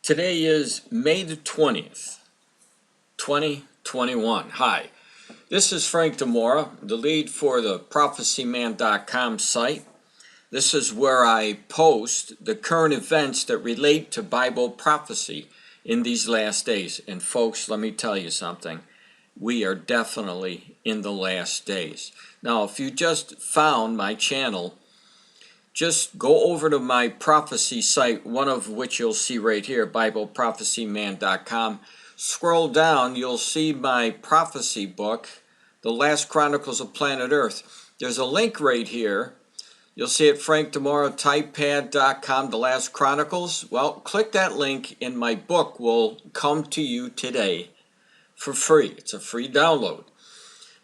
Today is May the 20th, 2021. Hi, this is Frank Demora, the lead for the prophecyman.com site. This is where I post the current events that relate to Bible prophecy in these last days. And folks, let me tell you something. We are definitely in the last days. Now, if you just found my channel, just go over to my prophecy site, one of which you'll see right here, BibleProphecyMan.com. Scroll down, you'll see my prophecy book, The Last Chronicles of Planet Earth. There's a link right here. You'll see it, FrankDemora.typepad.com, The Last Chronicles. Well, click that link and my book will come to you today for free. It's a free download.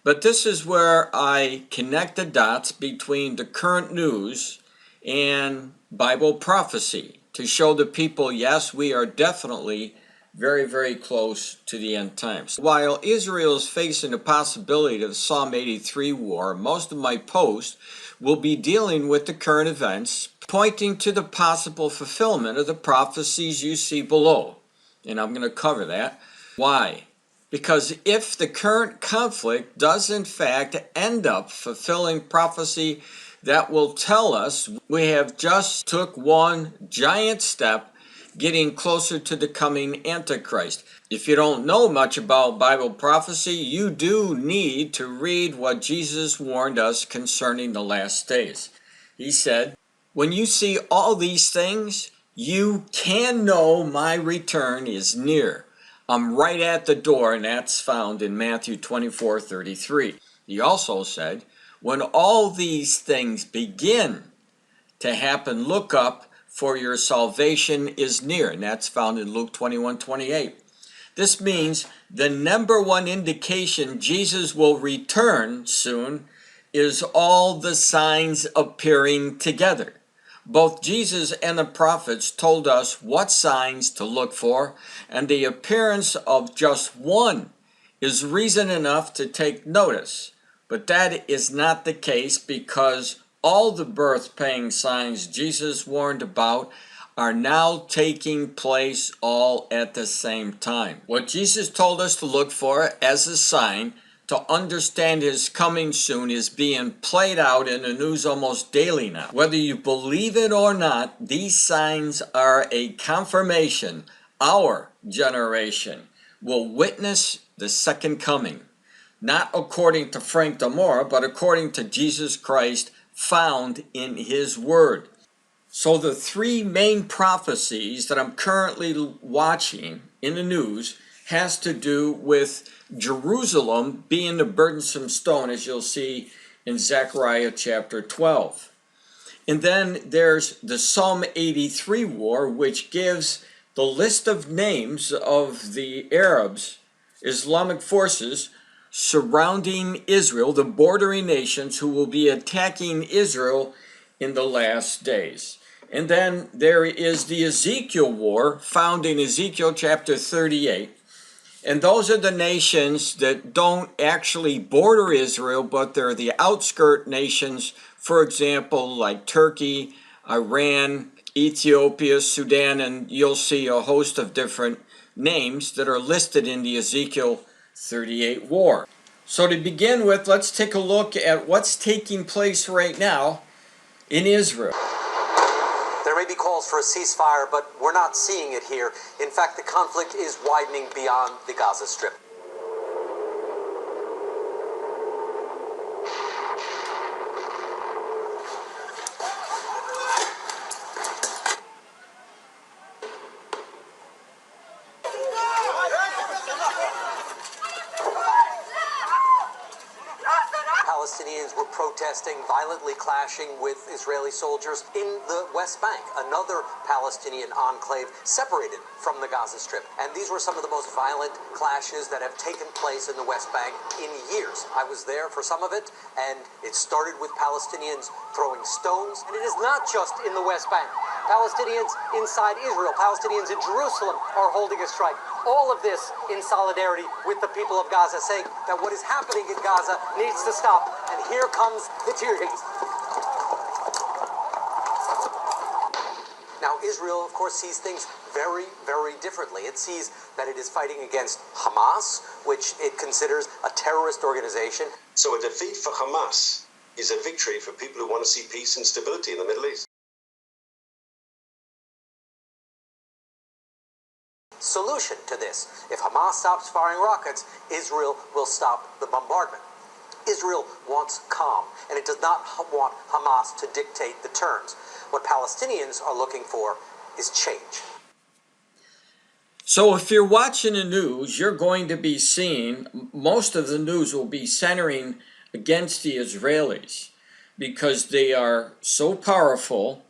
But this is where I connect the dots between the current news and Bible prophecy to show the people, yes, we are definitely very, very close to the end times. While Israel is facing the possibility of Psalm 83 war, most of my posts will be dealing with the current events, pointing to the possible fulfillment of the prophecies you see below. And I'm going to cover that. Why? Because if the current conflict does in fact end up fulfilling prophecy, that will tell us we have just took one giant step getting closer to the coming Antichrist. If you don't know much about Bible prophecy, you do need to read what Jesus warned us concerning the last days. He said, when you see all these things, you can know my return is near. I'm right at the door, and that's found in Matthew 24:33. He also said, when all these things begin to happen, look up, for your salvation is near, and that's found in Luke 21:28. This means the number one indication Jesus will return soon is all the signs appearing together. Both Jesus and the prophets told us what signs to look for, and the appearance of just one is reason enough to take notice. But that is not the case, because all the birth-paying signs Jesus warned about are now taking place all at the same time. What Jesus told us to look for as a sign to understand his coming soon is being played out in the news almost daily now. Whether you believe it or not, these signs are a confirmation our generation will witness the second coming. Not according to Frank Demora, but according to Jesus Christ found in his word. So the three main prophecies that I'm currently watching in the news has to do with Jerusalem being the burdensome stone, as you'll see in Zechariah chapter 12. And then there's the Psalm 83 war, which gives the list of names of the Arabs, Islamic forces, surrounding Israel, the bordering nations who will be attacking Israel in the last days. And then there is the Ezekiel war found in Ezekiel chapter 38. And those are the nations that don't actually border Israel, but they're the outskirt nations, for example, like Turkey, Iran, Ethiopia, Sudan, and you'll see a host of different names that are listed in the Ezekiel 38 war. So to begin with, let's take a look at what's taking place right now in Israel. There may be calls for a ceasefire, but we're not seeing it here. In fact, the conflict is widening beyond the Gaza Strip. Palestinians were protesting, violently clashing with Israeli soldiers in the West Bank, another Palestinian enclave separated from the Gaza Strip. And these were some of the most violent clashes that have taken place in the West Bank in years. I was there for some of it, and it started with Palestinians throwing stones. And it is not just in the West Bank. Palestinians inside Israel, Palestinians in Jerusalem are holding a strike. All of this in solidarity with the people of Gaza, saying that what is happening in Gaza needs to stop. And here comes the tear gas. Now, Israel, of course, sees things very, very differently. It sees that it is fighting against Hamas, which it considers a terrorist organization. So a defeat for Hamas is a victory for people who want to see peace and stability in the Middle East. Solution to this: if Hamas stops firing rockets, Israel will stop the bombardment. Israel wants calm, and it does not want Hamas to dictate the terms. What Palestinians are looking for is change. So if you're watching the news, you're going to be seeing most of the news will be centering against the Israelis because they are so powerful,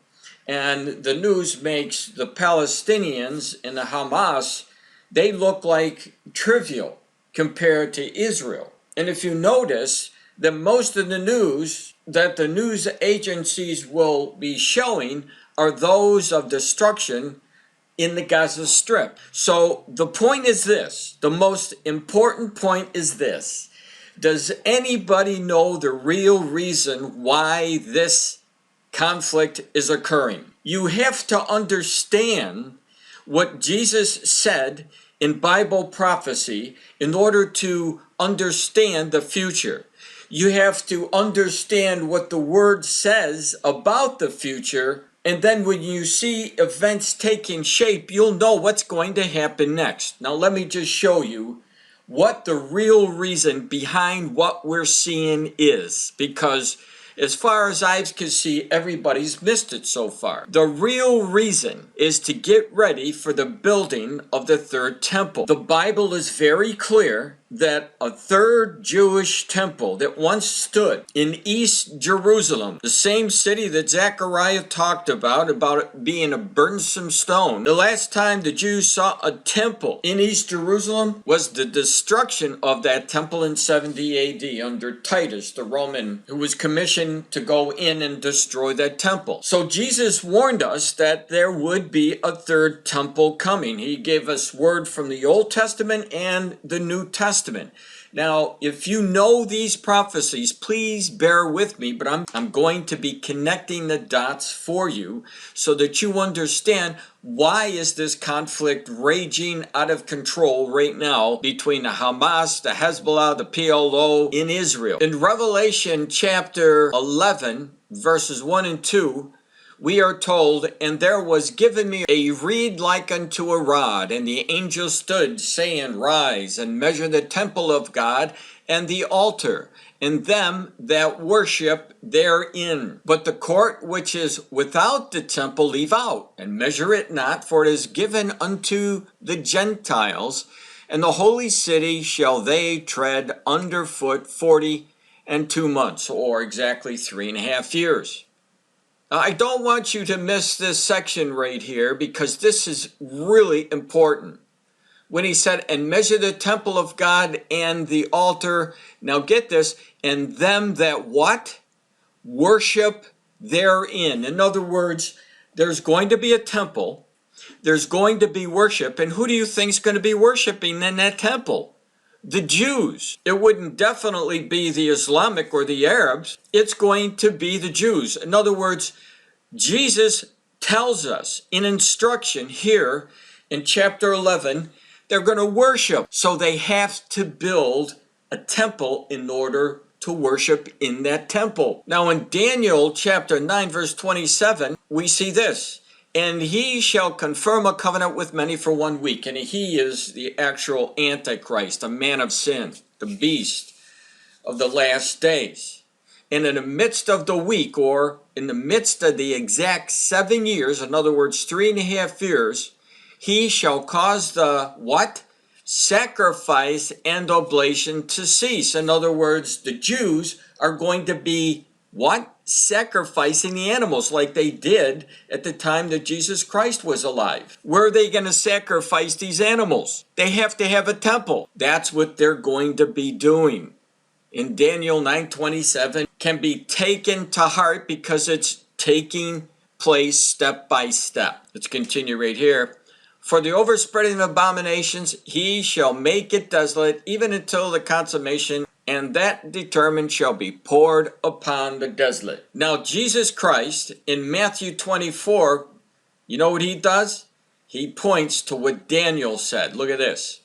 and the news makes the Palestinians and the Hamas, they look like trivial compared to Israel. And if you notice that most of the news that the news agencies will be showing are those of destruction in the Gaza Strip. So the point is this, the most important point is this: does anybody know the real reason why this conflict is occurring? You have to understand what Jesus said in Bible prophecy in order to understand the future. You have to understand what the Word says about the future, and then when you see events taking shape, you'll know what's going to happen next. Now let me just show you what the real reason behind what we're seeing is, because as far as I can see, everybody's missed it so far. The real reason is to get ready for the building of the third temple. The Bible is very clear that a third Jewish temple that once stood in East Jerusalem, the same city that Zechariah talked about it being a burdensome stone. The last time the Jews saw a temple in East Jerusalem was the destruction of that temple in 70 AD under Titus, the Roman, who was commissioned to go in and destroy that temple. So Jesus warned us that there would be a third temple coming. He gave us word from the Old Testament and the New Testament. Now, if you know these prophecies, please bear with me, but I'm going to be connecting the dots for you so that you understand why is this conflict raging out of control right now between the Hamas, the Hezbollah, the PLO in Israel. In Revelation chapter 11, verses 1 and 2, we are told, "And there was given me a reed like unto a rod, and the angel stood, saying, Rise, and measure the temple of God, and the altar, and them that worship therein. But the court which is without the temple leave out, and measure it not, for it is given unto the Gentiles, and the holy city shall they tread under foot 42 months, or exactly 3.5 years. Now, I don't want you to miss this section right here because this is really important. When he said, and measure the temple of God and the altar, now get this, and them that what? Worship therein. In other words, there's going to be a temple, there's going to be worship, and who do you think is going to be worshiping in that temple? The Jews. It wouldn't definitely be the Islamic or the Arabs. It's going to be the Jews. In other words, Jesus tells us in instruction here in chapter 11, they're going to worship. So they have to build a temple in order to worship in that temple. Now in Daniel chapter 9 verse 27, we see this. And he shall confirm a covenant with many for 1 week. And he is the actual Antichrist, a man of sin, the beast of the last days. And in the midst of the week, or in the midst of the exact 7 years, in other words, 3.5 years, he shall cause the what? Sacrifice and oblation to cease. In other words, the Jews are going to be what? Sacrificing the animals like they did at the time that Jesus Christ was alive. Where are they going to sacrifice these animals? They have to have a temple. That's what they're going to be doing. In Daniel 9:27 can be taken to heart because it's taking place step by step. Let's continue right here. For the overspreading of abominations, he shall make it desolate, even until the consummation, and that determined shall be poured upon the desolate. Now, Jesus Christ in Matthew 24 You know what he does? He points to what Daniel said. Look at this.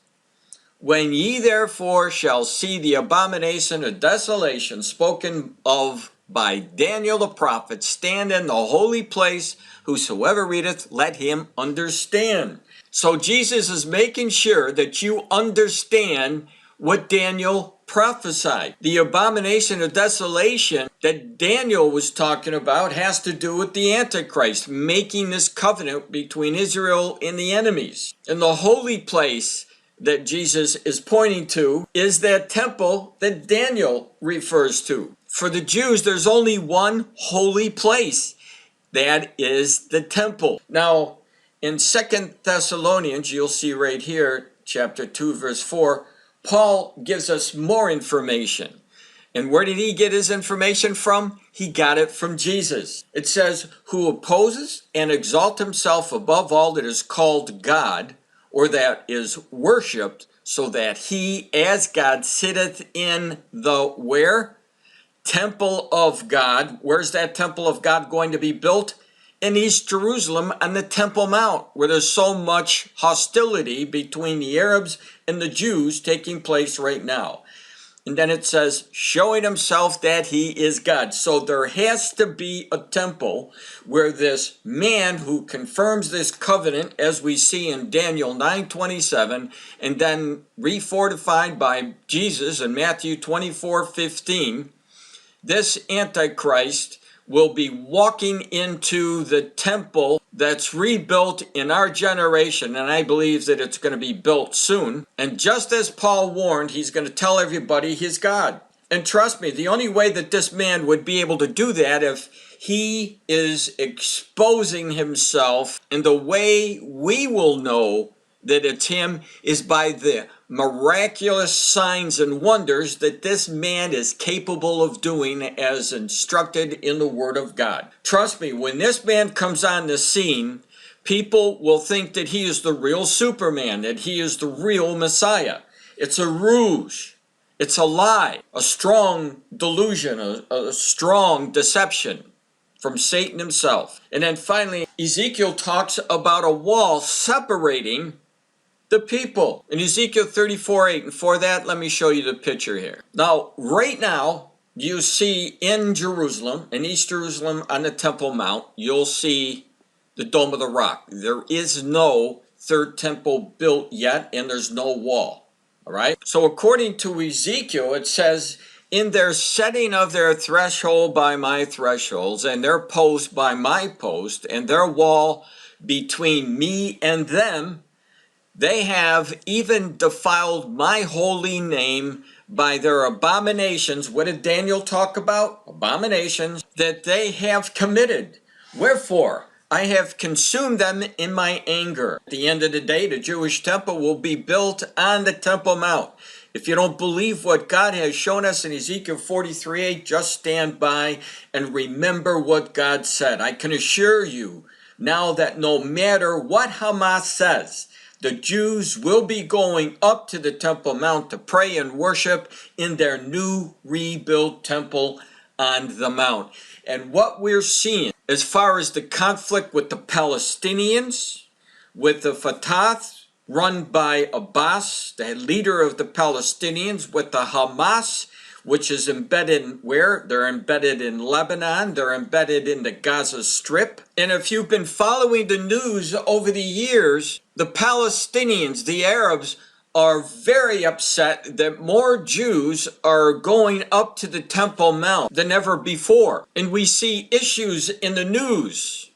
When ye therefore shall see the abomination of desolation spoken of by Daniel the prophet stand in the holy place, whosoever readeth, let him understand. So Jesus is making sure that you understand what Daniel prophesied. The abomination of desolation that Daniel was talking about has to do with the Antichrist, making this covenant between Israel and the enemies. And the holy place that Jesus is pointing to is that temple that Daniel refers to. For the Jews, there's only one holy place. That is the temple. Now, in 2 Thessalonians, you'll see right here, chapter 2, verse 4, Paul gives us more information. And where did he get his information from? He got it from Jesus. It says, who opposes and exalts himself above all that is called God, or that is worshipped, so that he as God sitteth in the where? Temple of God. Where's that temple of God going to be built? In East Jerusalem on the Temple Mount, where there's so much hostility between the Arabs and the Jews taking place right now. And then it says, showing himself that he is God. So there has to be a temple where this man who confirms this covenant, as we see in Daniel 9:27, and then refortified by Jesus in Matthew 24:15, this Antichrist will be walking into the temple that's rebuilt in our generation, and I believe that it's going to be built soon. And just as Paul warned, he's going to tell everybody he's God. And trust me, the only way that this man would be able to do that if he is exposing himself, and the way we will know that it's him is by the miraculous signs and wonders that this man is capable of doing as instructed in the Word of God. Trust me, when this man comes on the scene, people will think that he is the real Superman, that he is the real Messiah. It's a ruse. It's a lie, a strong delusion, a strong deception from Satan himself. And then finally, Ezekiel talks about a wall separating the people in Ezekiel 34:8, and for that, let me show you the picture here. Now, right now, you see in Jerusalem, in East Jerusalem on the Temple Mount, you'll see the Dome of the Rock. There is no third temple built yet, and there's no wall. All right? So according to Ezekiel, it says, in their setting of their threshold by my thresholds, and their post by my post, and their wall between me and them, they have even defiled my holy name by their abominations. What did Daniel talk about? Abominations that they have committed. Wherefore, I have consumed them in my anger. At the end of the day, the Jewish temple will be built on the Temple Mount. If you don't believe what God has shown us in Ezekiel 43:8, just stand by and remember what God said. I can assure you now that no matter what Hamas says, the Jews will be going up to the Temple Mount to pray and worship in their new rebuilt temple on the Mount. And what we're seeing as far as the conflict with the Palestinians, with the Fatah run by Abbas, the leader of the Palestinians, with the Hamas, which is embedded where? They're embedded in Lebanon. They're embedded in the Gaza Strip. And if you've been following the news over the years, the Palestinians, the Arabs, are very upset that more Jews are going up to the Temple Mount than ever before. And we see issues in the news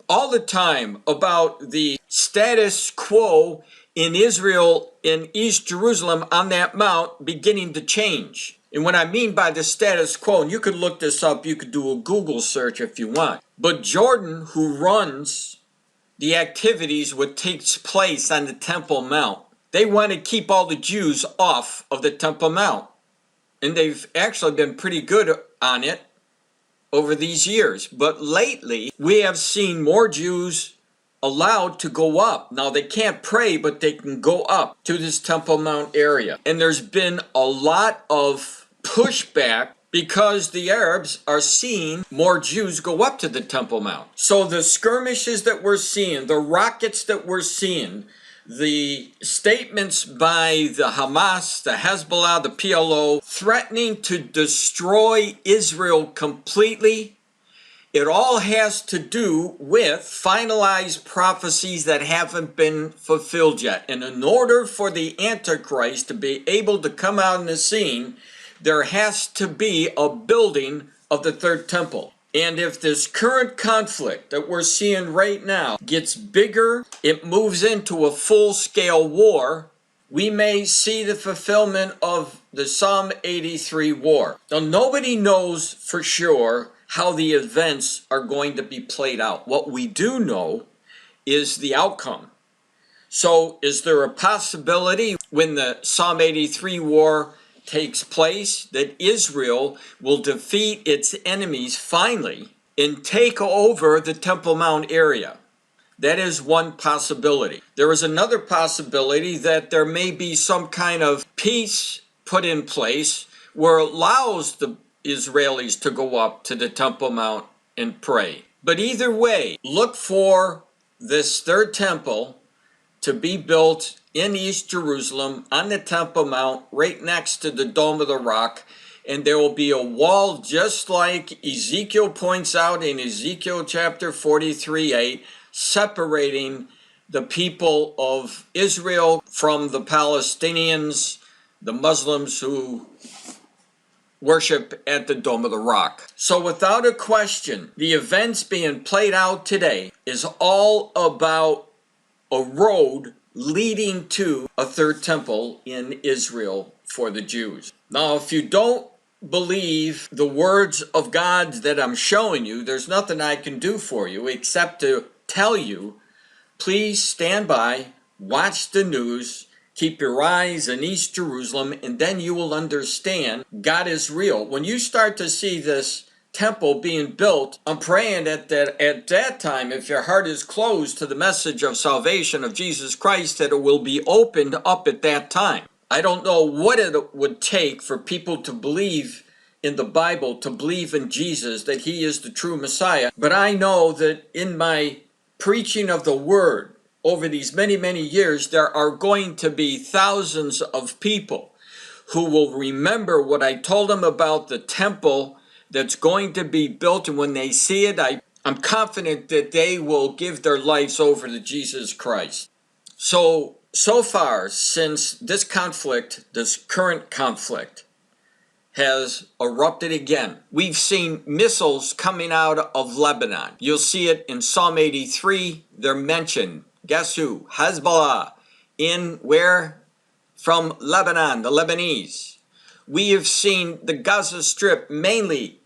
all the time about the status quo in Israel, in East Jerusalem on that mount beginning to change. And what I mean by the status quo, and you could look this up, you could do a Google search if you want. But Jordan, who runs the activities, what takes place on the Temple Mount, they want to keep all the Jews off of the Temple Mount. And they've actually been pretty good on it over these years. But lately, we have seen more Jews allowed to go up. Now, they can't pray, but they can go up to this Temple Mount area. And there's been a lot of pushback because the Arabs are seeing more Jews go up to the Temple Mount. So the skirmishes that we're seeing, the rockets that we're seeing, the statements by the Hamas, the Hezbollah, the PLO, threatening to destroy Israel completely, it all has to do with finalized prophecies that haven't been fulfilled yet. And in order for the Antichrist to be able to come out in the scene, there has to be a building of the third temple. And if this current conflict that we're seeing right now gets bigger, it moves into a full-scale war, we may see the fulfillment of the Psalm 83 war. Now, nobody knows for sure how the events are going to be played out. What we do know is the outcome. So, is there a possibility when the Psalm 83 war takes place that Israel will defeat its enemies finally and take over the Temple Mount area? That is one possibility. There is another possibility that there may be some kind of peace put in place where it allows the Israelis to go up to the Temple Mount and pray. But either way, look for this third temple to be built in East Jerusalem on the Temple Mount right next to the Dome of the Rock. And there will be a wall just like Ezekiel points out in Ezekiel chapter 43:8, separating the people of Israel from the Palestinians, the Muslims who worship at the Dome of the Rock. So without a question, the events being played out today is all about a road leading to a third temple in Israel for the Jews. Now, if you don't believe the words of God that I'm showing you, there's nothing I can do for you except to tell you, please stand by, watch the news, keep your eyes in East Jerusalem, and then you will understand God is real. When you start to see this temple being built, I'm praying at that time, if your heart is closed to the message of salvation of Jesus Christ, that it will be opened up at that time. I don't know what it would take for people to believe in the Bible, to believe in Jesus, that he is the true Messiah, but I know that in my preaching of the word over these many, many years, there are going to be thousands of people who will remember what I told them about the temple that's going to be built, and when they see it, I'm confident that they will give their lives over to Jesus Christ. So far, since this conflict, this current conflict, has erupted again, we've seen missiles coming out of Lebanon. You'll see it in Psalm 83. They're mentioned. Guess who? Hezbollah. In where? From Lebanon, the Lebanese. We have seen the Gaza Strip, mainly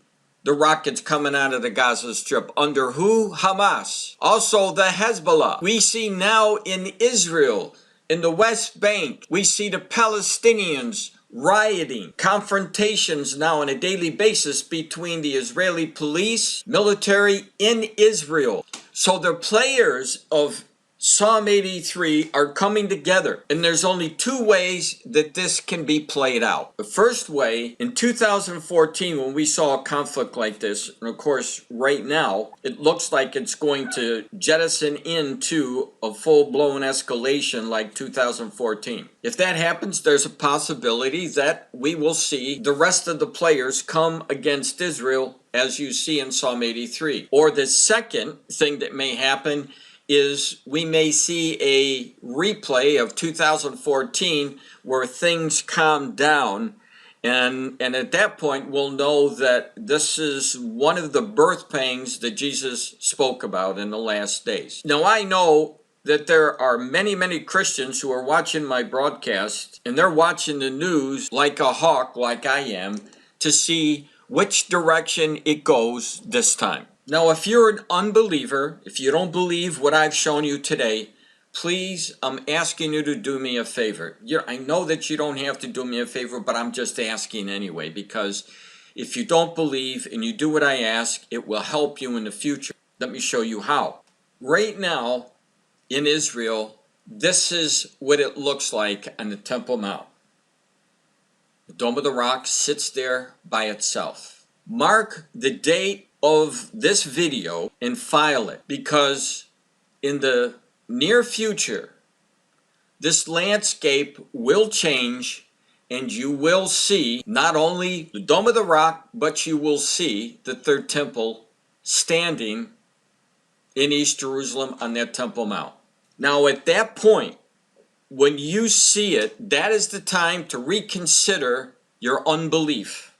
the rockets coming out of the Gaza Strip. Under who? Hamas. Also the Hezbollah. We see now in Israel, in the West Bank, we see the Palestinians rioting, confrontations now on a daily basis between the Israeli police, military in Israel. So the players of Psalm 83 are coming together, and there's only two ways that this can be played out. The first way, in 2014, when we saw a conflict like this, and of course right now it looks like it's going to jettison into a full-blown escalation like 2014. If that happens, there's a possibility that we will see the rest of the players come against Israel, as you see in Psalm 83. Or the second thing that may happen is we may see a replay of 2014 where things calm down, and at that point we'll know that this is one of the birth pangs that Jesus spoke about in the last days. Now, I know that there are many, many Christians who are watching my broadcast, and they're watching the news like a hawk, like I am, to see which direction it goes this time. Now, if you're an unbeliever, if you don't believe what I've shown you today, please, I'm asking you to do me a favor. I know that you don't have to do me a favor, but I'm just asking anyway, because if you don't believe and you do what I ask, it will help you in the future. Let me show you how. Right now in Israel, this is what it looks like on the Temple Mount. The Dome of the Rock sits there by itself. Mark the date of this video and file it, because in the near future, this landscape will change, and you will see not only the Dome of the Rock, but you will see the third temple standing in East Jerusalem on that Temple Mount. Now, at that point, when you see it, that is the time to reconsider your unbelief.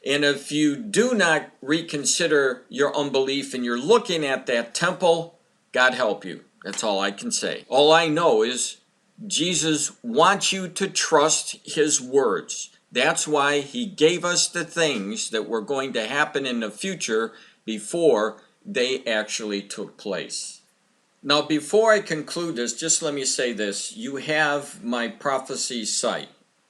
And if you do not reconsider your unbelief and you're looking at that temple, God help you. That's all I can say. All I know is Jesus wants you to trust his words. That's why he gave us the things that were going to happen in the future before they actually took place. Now, before I conclude this, just let me say this. You have my prophecy site,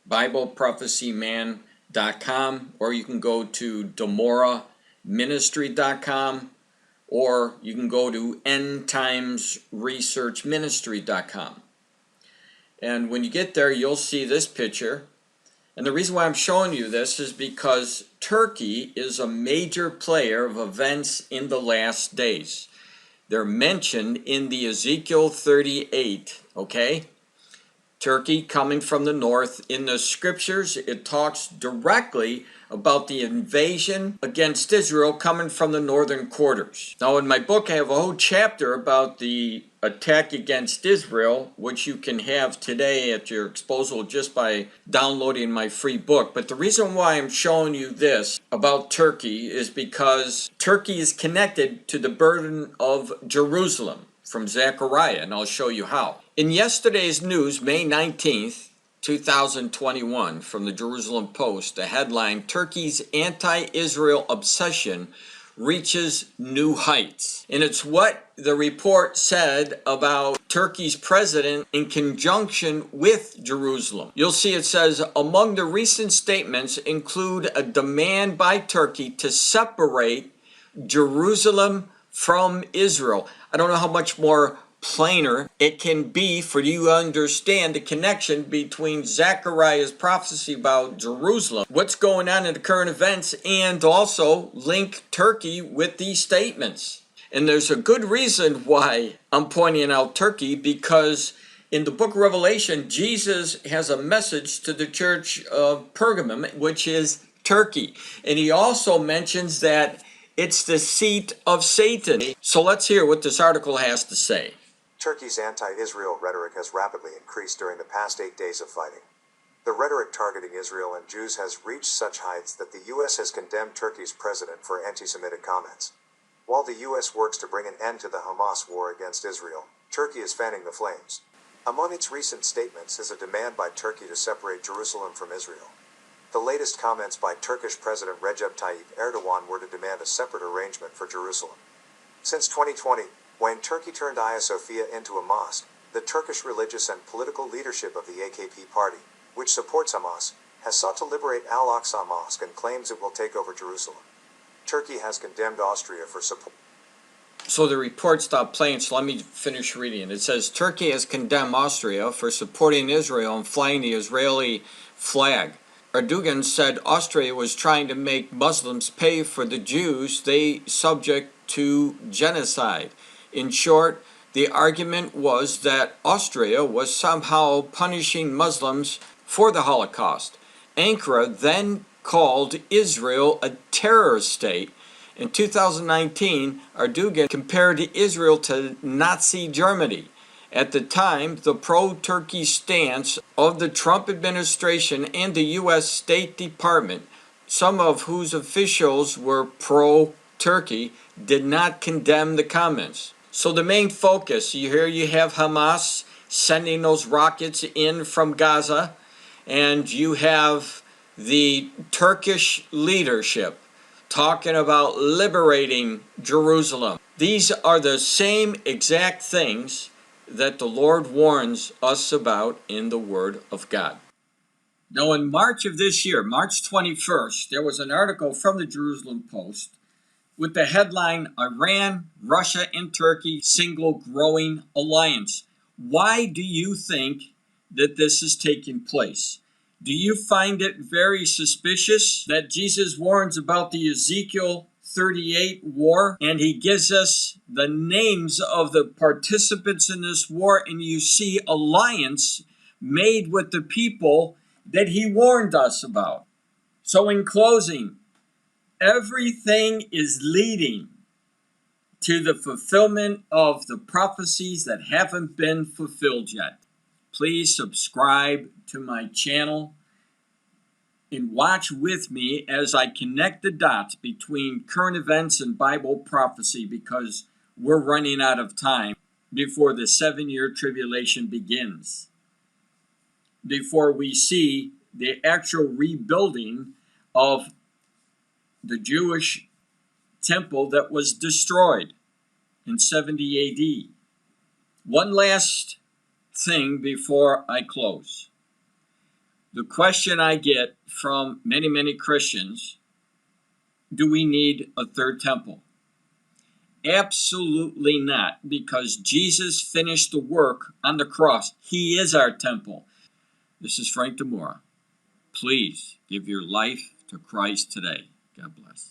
BibleProphecyMan.com, or you can go to DemoraMinistry.com, or you can go to EndTimesResearchMinistry.com. And when you get there, you'll see this picture. And the reason why I'm showing you this is because Turkey is a major player of events in the last days. They're mentioned in the Ezekiel 38, okay? Turkey coming from the north. In the scriptures, it talks directly about the invasion against Israel coming from the northern quarters. Now, in my book, I have a whole chapter about the attack against Israel, which you can have today at your disposal just by downloading my free book. But the reason why I'm showing you this about Turkey is because Turkey is connected to the burden of Jerusalem from Zechariah, and I'll show you how. In yesterday's news, May 19th, 2021, from the Jerusalem Post, the headline, Turkey's anti-Israel obsession reaches new heights. And it's what the report said about Turkey's president in conjunction with Jerusalem. You'll see it says, among the recent statements include a demand by Turkey to separate Jerusalem from Israel. I don't know how much more plainer it can be for you to understand the connection between Zechariah's prophecy about Jerusalem, what's going on in the current events, and also link Turkey with these statements. And there's a good reason why I'm pointing out Turkey, because in the book of Revelation, Jesus has a message to the church of Pergamum, which is Turkey. And he also mentions that it's the seat of Satan. So let's hear what this article has to say. Turkey's anti-Israel rhetoric has rapidly increased during the past 8 days of fighting. The rhetoric targeting Israel and Jews has reached such heights that the U.S. has condemned Turkey's president for anti-Semitic comments. While the U.S. works to bring an end to the Hamas war against Israel, Turkey is fanning the flames. Among its recent statements is a demand by Turkey to separate Jerusalem from Israel. The latest comments by Turkish President Recep Tayyip Erdogan were to demand a separate arrangement for Jerusalem. Since 2020, when Turkey turned Hagia Sophia into a mosque, the Turkish religious and political leadership of the AKP party, which supports Hamas, has sought to liberate Al-Aqsa Mosque and claims it will take over Jerusalem. Turkey has condemned Austria for support. So the report stopped playing, so let me finish reading. It says, Turkey has condemned Austria for supporting Israel and flying the Israeli flag. Erdogan said Austria was trying to make Muslims pay for the Jews they subject to genocide. In short, the argument was that Austria was somehow punishing Muslims for the Holocaust. Ankara then called Israel a terror state. In 2019, Erdogan compared Israel to Nazi Germany. At the time, the pro-Turkey stance of the Trump administration and the U.S. State Department, some of whose officials were pro-Turkey, did not condemn the comments. So the main focus, here you have Hamas sending those rockets in from Gaza, and you have the Turkish leadership talking about liberating Jerusalem. These are the same exact things that the Lord warns us about in the Word of God. Now, in March of this year, March 21st, there was an article from the Jerusalem Post with the headline, Iran, Russia, and Turkey single growing alliance. Why do you think that this is taking place? Do you find it very suspicious that Jesus warns about the Ezekiel 38 war, and he gives us the names of the participants in this war, and you see alliance made with the people that he warned us about? So in closing, everything is leading to the fulfillment of the prophecies that haven't been fulfilled yet. Please subscribe to my channel and watch with me as I connect the dots between current events and Bible prophecy, because we're running out of time before the 7-year tribulation begins, before we see the actual rebuilding of the Jewish temple that was destroyed in 70 AD. One last thing before I close. The question I get from many Christians: do we need a third temple? Absolutely not, because Jesus finished the work on the cross. He is our temple. This is Frank Demora. Please give your life to Christ today. God bless.